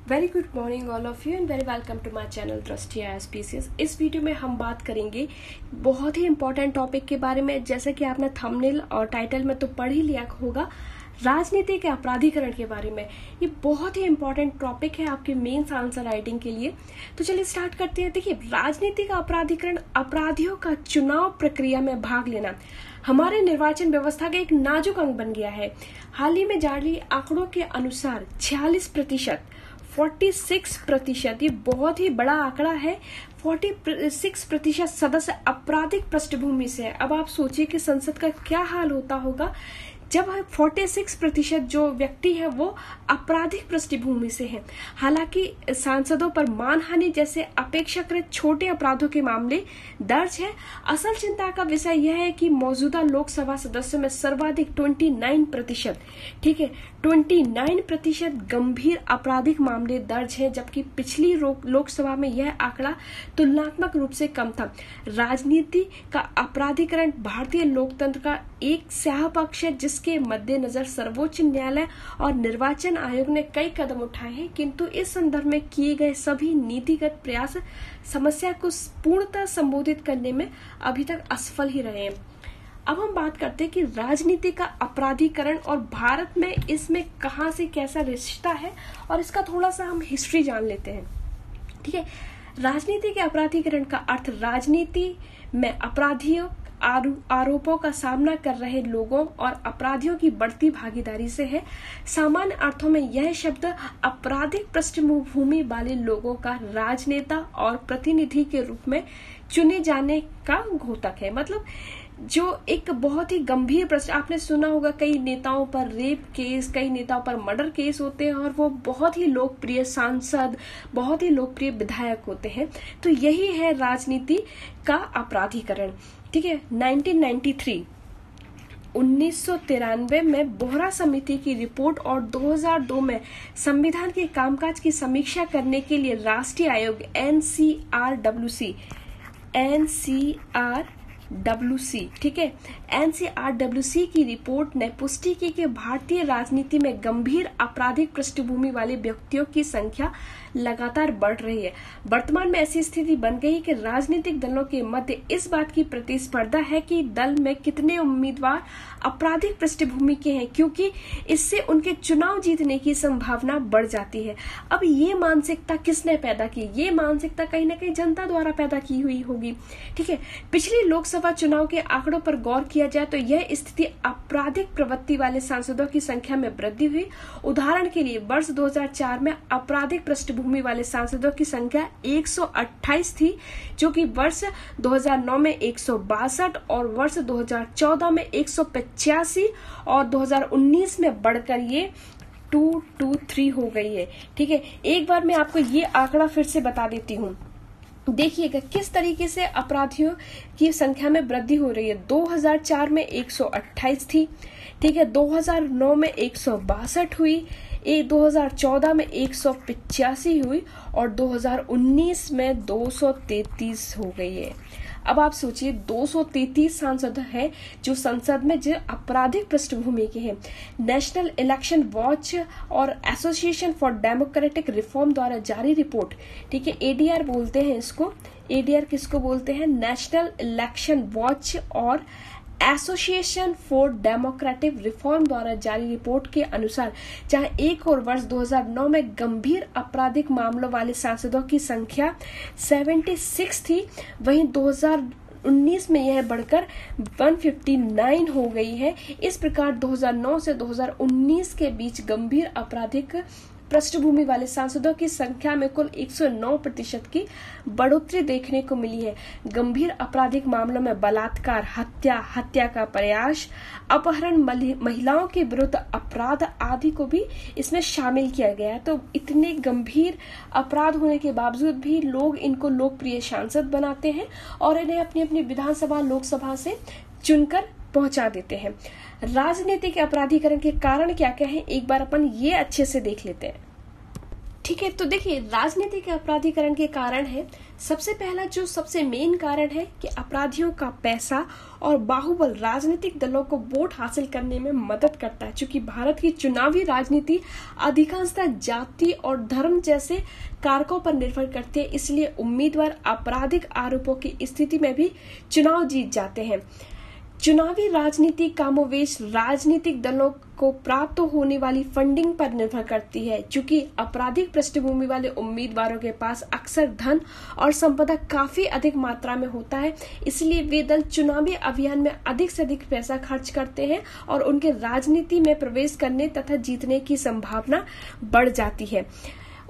Very good morning all of you and very welcome to my channel Drishti IAS. इस video में हम बात करेंगे बहुत ही इंपॉर्टेंट टॉपिक के बारे में। जैसे कि आपने थंबनेल और टाइटल में तो पढ़ ही लिया होगा, राजनीति के अपराधीकरण के बारे में। ये बहुत ही इंपॉर्टेंट टॉपिक है आपके मेंस आंसर राइटिंग के लिए। तो चलिए स्टार्ट करते हैं। देखिए, राजनीति का अपराधीकरण अपराधियों का चुनाव प्रक्रिया में भाग लेना हमारे निर्वाचन व्यवस्था का एक नाजुक अंग बन गया है। हाल ही में जारी आंकड़ों के अनुसार 46%, ये बहुत ही बड़ा आंकड़ा है। 46% सदस्य आपराधिक पृष्ठभूमि से है। अब आप सोचिए कि संसद का क्या हाल होता होगा जब 46% जो व्यक्ति है वो आपराधिक पृष्ठभूमि से है। हालांकि सांसदों पर मानहानि जैसे अपेक्षाकृत छोटे अपराधों के मामले दर्ज है। असल चिंता का विषय यह है कि मौजूदा लोकसभा सदस्यों में सर्वाधिक 29%, ठीक है, 29% गंभीर आपराधिक मामले दर्ज है, जबकि पिछली लोकसभा में यह आंकड़ा तुलनात्मक रूप से कम था। राजनीति का अपराधीकरण भारतीय लोकतंत्र का एक स्याह पक्ष है, जिसके मद्देनजर सर्वोच्च न्यायालय और निर्वाचन आयोग ने कई कदम उठाए हैं, किंतु इस संदर्भ में किए गए सभी नीतिगत प्रयास समस्या को पूर्णतः संबोधित करने में अभी तक असफल ही रहे हैं। अब हम बात करते हैं कि राजनीति का अपराधीकरण और भारत में इसमें कहां से कैसा रिश्ता है, और इसका थोड़ा सा हम हिस्ट्री जान लेते हैं। ठीक है, राजनीति के अपराधीकरण का अर्थ राजनीति में अपराधियों आरोपों का सामना कर रहे लोगों और अपराधियों की बढ़ती भागीदारी से है। सामान्य अर्थों में यह शब्द आपराधिक पृष्ठभूमि वाले लोगों का राजनेता और प्रतिनिधि के रूप में चुने जाने का घोतक है। मतलब जो एक बहुत ही गंभीर प्रश्न, आपने सुना होगा कई नेताओं पर रेप केस, कई नेताओं पर मर्डर केस होते हैं और वो बहुत ही लोकप्रिय सांसद, बहुत ही लोकप्रिय विधायक होते हैं। तो यही है राजनीति का अपराधीकरण। ठीक है, 1993 में बोहरा समिति की रिपोर्ट और 2002 में संविधान के कामकाज की समीक्षा करने के लिए राष्ट्रीय आयोग NCRWC, ठीक है, NCRWC की रिपोर्ट ने पुष्टि की कि भारतीय राजनीति में गंभीर आपराधिक पृष्ठभूमि वाले व्यक्तियों की संख्या लगातार बढ़ रही है। वर्तमान में ऐसी स्थिति बन गई कि राजनीतिक दलों के मध्य इस बात की प्रतिस्पर्धा है कि दल में कितने उम्मीदवार आपराधिक पृष्ठभूमि के हैं, क्योंकि इससे उनके चुनाव जीतने की संभावना बढ़ जाती है। अब ये मानसिकता किसने पैदा की? ये मानसिकता कहीं ना कहीं जनता द्वारा पैदा की हुई होगी। ठीक है, पिछली लोकसभा चुनाव के आंकड़ों पर गौर किया जाए तो यह स्थिति आपराधिक प्रवृत्ति वाले सांसदों की संख्या में वृद्धि हुई। उदाहरण के लिए वर्ष 2004 में आपराधिक पृष्ठभूमि वाले सांसदों की संख्या 128 थी, जो कि वर्ष 2009 में 162 और वर्ष 2014 में 185 और 2019 में बढ़कर ये 223 हो गई है। ठीक है, एक बार मैं आपको ये आंकड़ा फिर से बता देती हूँ। देखिएगा किस तरीके से अपराधियों की संख्या में वृद्धि हो रही है। 2004 में 128 थी, ठीक है, 2009 में 162 हुई, 2014 में 185 हुई और 2019 में 233 हो गई है। अब आप सोचिए 233 सांसद हैं जो संसद में जो आपराधिक पृष्ठभूमि के हैं। नेशनल इलेक्शन वॉच और एसोसिएशन फॉर डेमोक्रेटिक रिफॉर्म द्वारा जारी रिपोर्ट, ठीक है, ADR बोलते हैं इसको। ADR किसको बोलते हैं? नेशनल इलेक्शन वॉच और एसोसिएशन फॉर डेमोक्रेटिक रिफॉर्म द्वारा जारी रिपोर्ट के अनुसार जहां एक और वर्ष 2009 में गंभीर आपराधिक मामलों वाले सांसदों की संख्या 76 थी, वहीं 2019 में यह बढ़कर 159 हो गई है। इस प्रकार 2009 से 2019 के बीच गंभीर आपराधिक पृष्ठभूमि वाले सांसदों की संख्या में कुल 109% की बढ़ोतरी देखने को मिली है। गंभीर आपराधिक मामलों में बलात्कार, हत्या का प्रयास, अपहरण, महिलाओं के विरुद्ध अपराध आदि को भी इसमें शामिल किया गया है। तो इतने गंभीर अपराध होने के बावजूद भी लोग इनको लोकप्रिय सांसद बनाते हैं और इन्हें अपनी अपनी विधानसभा, लोकसभा से चुनकर पहुंचा देते हैं। राजनीति के अपराधीकरण के कारण क्या क्या है, एक बार अपन ये अच्छे से देख लेते हैं। ठीक है, तो देखिए राजनीति के अपराधीकरण के कारण है, सबसे पहला जो सबसे मेन कारण है कि अपराधियों का पैसा और बाहुबल राजनीतिक दलों को वोट हासिल करने में मदद करता है। चूंकि भारत की चुनावी राजनीति अधिकांशतः जाति और धर्म जैसे कारकों पर निर्भर करती है, इसलिए उम्मीदवार आपराधिक आरोपों की स्थिति में भी चुनाव जीत जाते हैं। चुनावी राजनीति कामोवेश राजनीतिक दलों को प्राप्त होने वाली फंडिंग पर निर्भर करती है। चूंकि आपराधिक पृष्ठभूमि वाले उम्मीदवारों के पास अक्सर धन और संपदा काफी अधिक मात्रा में होता है, इसलिए वे दल चुनावी अभियान में अधिक से अधिक पैसा खर्च करते हैं और उनके राजनीति में प्रवेश करने तथा जीतने की संभावना बढ़ जाती है।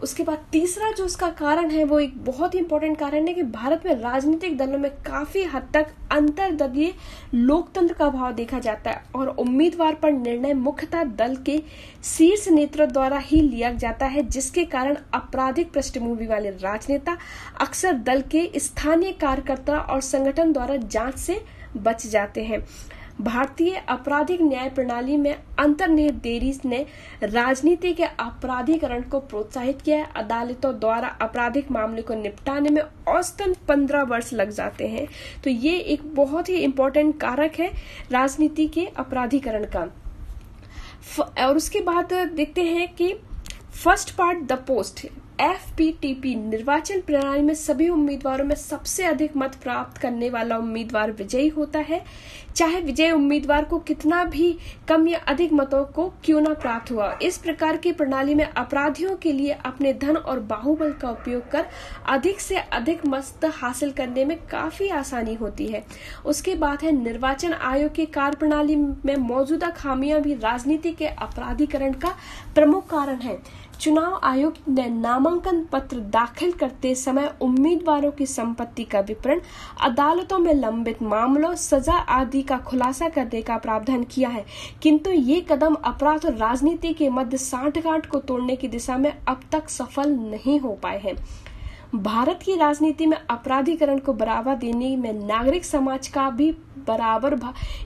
उसके बाद तीसरा जो उसका कारण है वो एक बहुत ही इंपॉर्टेंट कारण है कि भारत में राजनीतिक दलों में काफी हद तक अंतर्दलीय लोकतंत्र का भाव देखा जाता है और उम्मीदवार पर निर्णय मुख्यतः दल के शीर्ष नेतृत्व द्वारा ही लिया जाता है, जिसके कारण आपराधिक पृष्ठभूमि वाले राजनेता अक्सर दल के स्थानीय कार्यकर्ता और संगठन द्वारा जांच से बच जाते हैं। भारतीय आपराधिक न्याय प्रणाली में अंतर्निहित देरी ने राजनीति के अपराधीकरण को प्रोत्साहित किया है। अदालतों द्वारा आपराधिक मामले को निपटाने में औसतन 15 वर्ष लग जाते हैं, तो ये एक बहुत ही इम्पोर्टेंट कारक है राजनीति के अपराधीकरण का। और उसके बाद देखते हैं कि first part the post FPTP निर्वाचन प्रणाली में सभी उम्मीदवारों में सबसे अधिक मत प्राप्त करने वाला उम्मीदवार विजयी होता है, चाहे विजयी उम्मीदवार को कितना भी कम या अधिक मतों को क्यों ना प्राप्त हुआ। इस प्रकार की प्रणाली में अपराधियों के लिए अपने धन और बाहुबल का उपयोग कर अधिक से अधिक मत हासिल करने में काफी आसानी होती है। उसके बाद है निर्वाचन आयोग की कार्यप्रणाली में मौजूदा खामियां भी राजनीति के अपराधीकरण का प्रमुख कारण है। चुनाव आयोग ने नामांकन पत्र दाखिल करते समय उम्मीदवारों की संपत्ति का विवरण, अदालतों में लंबित मामलों, सजा आदि का खुलासा करने का प्रावधान किया है, किंतु ये कदम अपराध और राजनीति के मध्य सांठगांठ को तोड़ने की दिशा में अब तक सफल नहीं हो पाए हैं। भारत की राजनीति में अपराधीकरण को बढ़ावा देने में नागरिक समाज का भी बराबर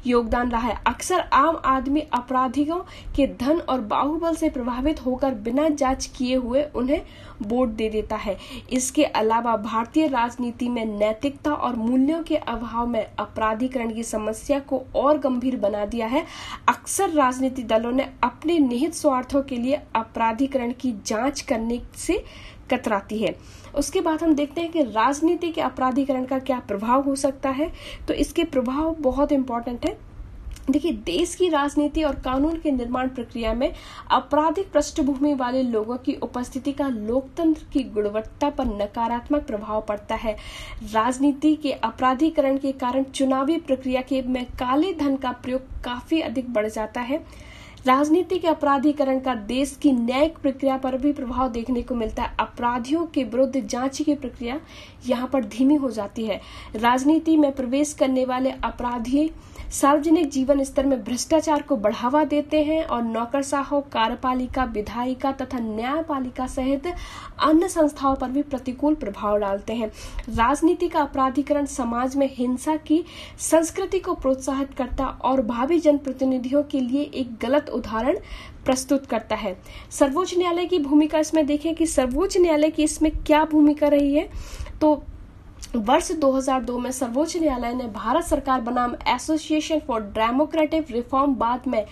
योगदान रहा है। अक्सर आम आदमी अपराधियों के धन और बाहुबल से प्रभावित होकर बिना जांच किए हुए उन्हें वोट दे देता है। इसके अलावा भारतीय राजनीति में नैतिकता और मूल्यों के अभाव में अपराधीकरण की समस्या को और गंभीर बना दिया है। अक्सर राजनीतिक दलों ने अपने निहित स्वार्थों के लिए अपराधीकरण की जांच करने से कतराती है। उसके बाद हम देखते हैं कि राजनीति के अपराधीकरण का क्या प्रभाव हो सकता है, तो इसके प्रभाव बहुत इंपॉर्टेंट है। देखिए, देश की राजनीति और कानून के निर्माण प्रक्रिया में आपराधिक पृष्ठभूमि वाले लोगों की उपस्थिति का लोकतंत्र की गुणवत्ता पर नकारात्मक प्रभाव पड़ता है। राजनीति के अपराधीकरण के कारण चुनावी प्रक्रिया के में काले धन का प्रयोग काफी अधिक बढ़ जाता है। राजनीति के अपराधीकरण का देश की न्यायिक प्रक्रिया पर भी प्रभाव देखने को मिलता है। अपराधियों के विरुद्ध जांच की प्रक्रिया यहाँ पर धीमी हो जाती है। राजनीति में प्रवेश करने वाले अपराधी सार्वजनिक जीवन स्तर में भ्रष्टाचार को बढ़ावा देते हैं और नौकरशाहों, कार्यपालिका, विधायिका तथा न्यायपालिका सहित अन्य संस्थाओं पर भी प्रतिकूल प्रभाव डालते हैं। राजनीति का अपराधीकरण समाज में हिंसा की संस्कृति को प्रोत्साहित करता और भावी जनप्रतिनिधियों के लिए एक गलत उदाहरण प्रस्तुत करता है। सर्वोच्च न्यायालय की भूमिका इसमें देखें कि सर्वोच्च न्यायालय की इसमें क्या भूमिका रही है, तो वर्ष 2002 में सर्वोच्च न्यायालय ने भारत सरकार बनाम एसोसिएशन फॉर डेमोक्रेटिक रिफॉर्म बाद में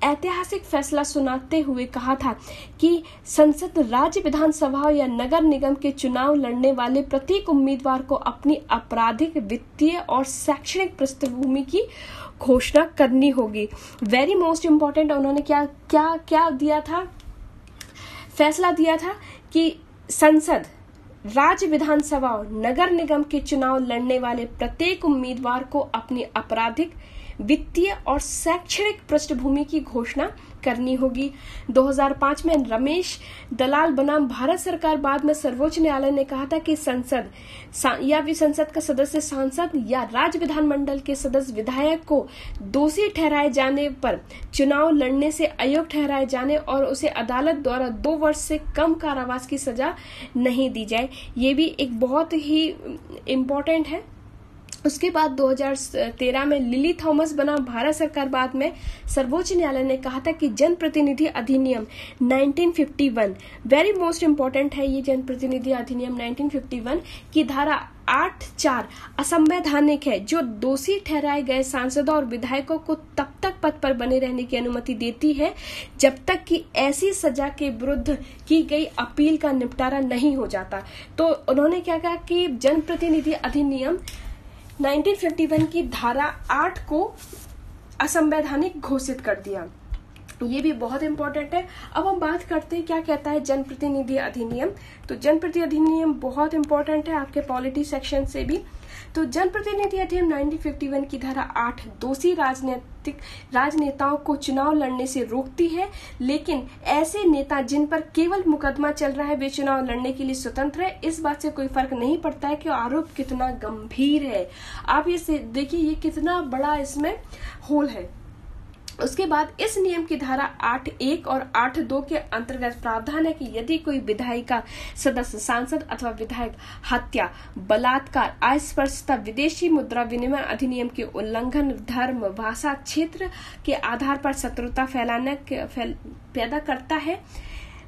ऐतिहासिक फैसला सुनाते हुए कहा था कि संसद, राज्य विधानसभा या नगर निगम के चुनाव लड़ने वाले प्रत्येक उम्मीदवार को अपनी आपराधिक, वित्तीय और शैक्षणिक पृष्ठभूमि की घोषणा करनी होगी। वेरी मोस्ट इम्पोर्टेंट, उन्होंने क्या क्या क्या दिया था, फैसला दिया था कि संसद, राज्य विधानसभा और नगर निगम के चुनाव लड़ने वाले प्रत्येक उम्मीदवार को अपनी आपराधिक, वित्तीय और शैक्षणिक पृष्ठभूमि की घोषणा करनी होगी। 2005 में रमेश दलाल बनाम भारत सरकार बाद में सर्वोच्च न्यायालय ने कहा था कि संसद या भी संसद का सदस्य, सांसद या राज्य विधानमंडल के सदस्य, विधायक को दोषी ठहराए जाने पर चुनाव लड़ने से अयोग्य ठहराए जाने और उसे अदालत द्वारा 2 वर्ष से कम कारावास की सजा नहीं दी जाए। ये भी एक बहुत ही इम्पोर्टेंट है। उसके बाद 2013 में लिली थॉमस बना भारत सरकार। बाद में सर्वोच्च न्यायालय ने कहा था कि जनप्रतिनिधि अधिनियम 1951 वेरी मोस्ट इम्पोर्टेंट है। ये जनप्रतिनिधि अधिनियम 1951 की धारा 8(4) असंवैधानिक है, जो दोषी ठहराए गए सांसदों और विधायकों को तब तक पद पर बने रहने की अनुमति देती है जब तक कि ऐसी सजा के विरुद्ध की गई अपील का निपटारा नहीं हो जाता। तो उन्होंने क्या कहा कि जनप्रतिनिधि अधिनियम 1951 की धारा 8 को असंवैधानिक घोषित कर दिया। ये भी बहुत इंपॉर्टेंट है। अब हम बात करते हैं क्या कहता है जनप्रतिनिधि अधिनियम। तो जनप्रतिनिधि अधिनियम बहुत इंपॉर्टेंट है आपके पॉलिटी सेक्शन से भी। तो जनप्रतिनिधि अधिनियम 1951 की धारा 8 दोषी राजनेताओं को चुनाव लड़ने से रोकती है, लेकिन ऐसे नेता जिन पर केवल मुकदमा चल रहा है वे चुनाव लड़ने के लिए स्वतंत्र है। इस बात से कोई फर्क नहीं पड़ता है कि आरोप कितना गंभीर है। आप ये देखिए ये कितना बड़ा इसमें होल है। उसके बाद इस नियम की धारा 8(1) और 8(2) के अंतर्गत प्रावधान है कि यदि कोई विधायिका सदस्य, सांसद अथवा विधायक हत्या, बलात्कार, अस्पृश्यता, विदेशी मुद्रा विनिमय अधिनियम के उल्लंघन, धर्म, भाषा, क्षेत्र के आधार पर शत्रुता पैदा करता है,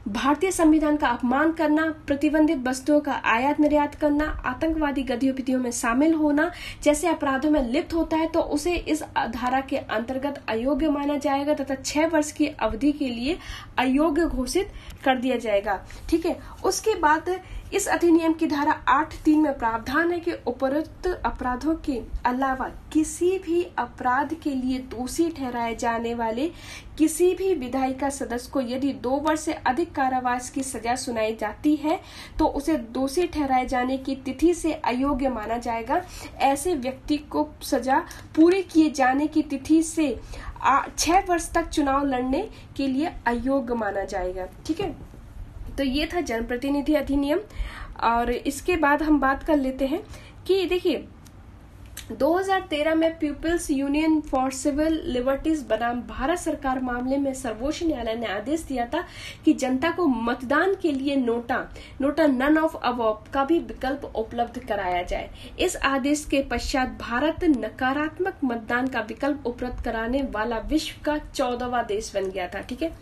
भारतीय संविधान का अपमान करना, प्रतिबंधित वस्तुओं का आयात निर्यात करना, आतंकवादी गतिविधियों में शामिल होना जैसे अपराधों में लिप्त होता है तो उसे इस धारा के अंतर्गत अयोग्य माना जाएगा तथा 6 वर्ष की अवधि के लिए अयोग्य घोषित कर दिया जाएगा। ठीक है। उसके बाद इस अधिनियम की धारा 8(3) में प्रावधान है कि उपरोक्त अपराधों के अलावा किसी भी अपराध के लिए दोषी ठहराए जाने वाले किसी भी विधायिका सदस्य को यदि 2 वर्ष से अधिक कारावास की सजा सुनाई जाती है तो उसे दोषी ठहराए जाने की तिथि से अयोग्य माना जाएगा। ऐसे व्यक्ति को सजा पूरी किए जाने की तिथि से 6 वर्ष तक चुनाव लड़ने के लिए अयोग्य माना जाएगा। ठीक है। तो ये था जनप्रतिनिधि अधिनियम। और इसके बाद हम बात कर लेते हैं कि देखिए 2013 में People's Union for Civil Liberties बनाम भारत सरकार मामले में सर्वोच्च न्यायालय ने आदेश दिया था कि जनता को मतदान के लिए नोटा नन ऑफ अबव का भी विकल्प उपलब्ध कराया जाए। इस आदेश के पश्चात भारत नकारात्मक मतदान का विकल्प उपलब्ध कराने वाला विश्व का 14वां देश बन गया था। ठीक है।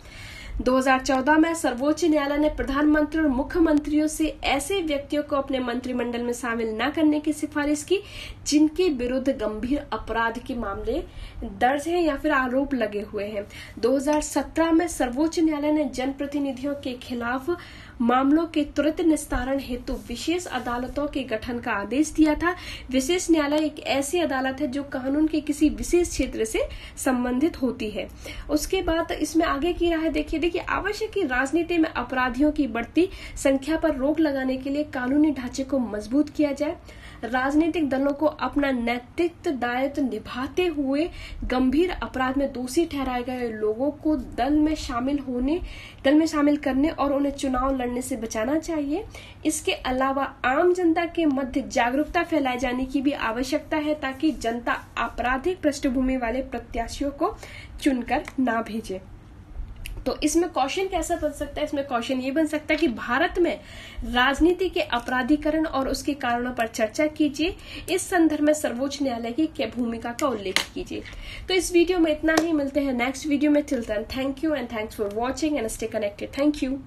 2014 में सर्वोच्च न्यायालय ने प्रधानमंत्री और मुख्यमंत्रियों से ऐसे व्यक्तियों को अपने मंत्रिमंडल में शामिल न करने की सिफारिश की जिनके विरुद्ध गंभीर अपराध के मामले दर्ज हैं या फिर आरोप लगे हुए हैं। 2017 में सर्वोच्च न्यायालय ने जनप्रतिनिधियों के खिलाफ मामलों के त्वरित निस्तारण हेतु विशेष अदालतों के गठन का आदेश दिया था। विशेष न्यायालय एक ऐसी अदालत है जो कानून के किसी विशेष क्षेत्र से संबंधित होती है। उसके बाद इसमें आगे की राह देखिए आवश्यक है राजनीति में अपराधियों की बढ़ती संख्या पर रोक लगाने के लिए कानूनी ढांचे को मजबूत किया जाए। राजनीतिक दलों को अपना नैतिक दायित्व निभाते हुए गंभीर अपराध में दोषी ठहराए गए लोगों को दल में शामिल करने और उन्हें चुनाव लड़ने से बचाना चाहिए। इसके अलावा आम जनता के मध्य जागरूकता फैलाए जाने की भी आवश्यकता है ताकि जनता आपराधिक पृष्ठभूमि वाले प्रत्याशियों को चुनकर ना भेजे। तो इसमें क्वेश्चन कैसा बन सकता है? इसमें क्वेश्चन ये बन सकता है कि भारत में राजनीति के अपराधीकरण और उसके कारणों पर चर्चा कीजिए। इस संदर्भ में सर्वोच्च न्यायालय की भूमिका का उल्लेख कीजिए। तो इस वीडियो में इतना ही। मिलते हैं नेक्स्ट वीडियो में। Till then thank you and thanks for watching and stay connected. Thank you.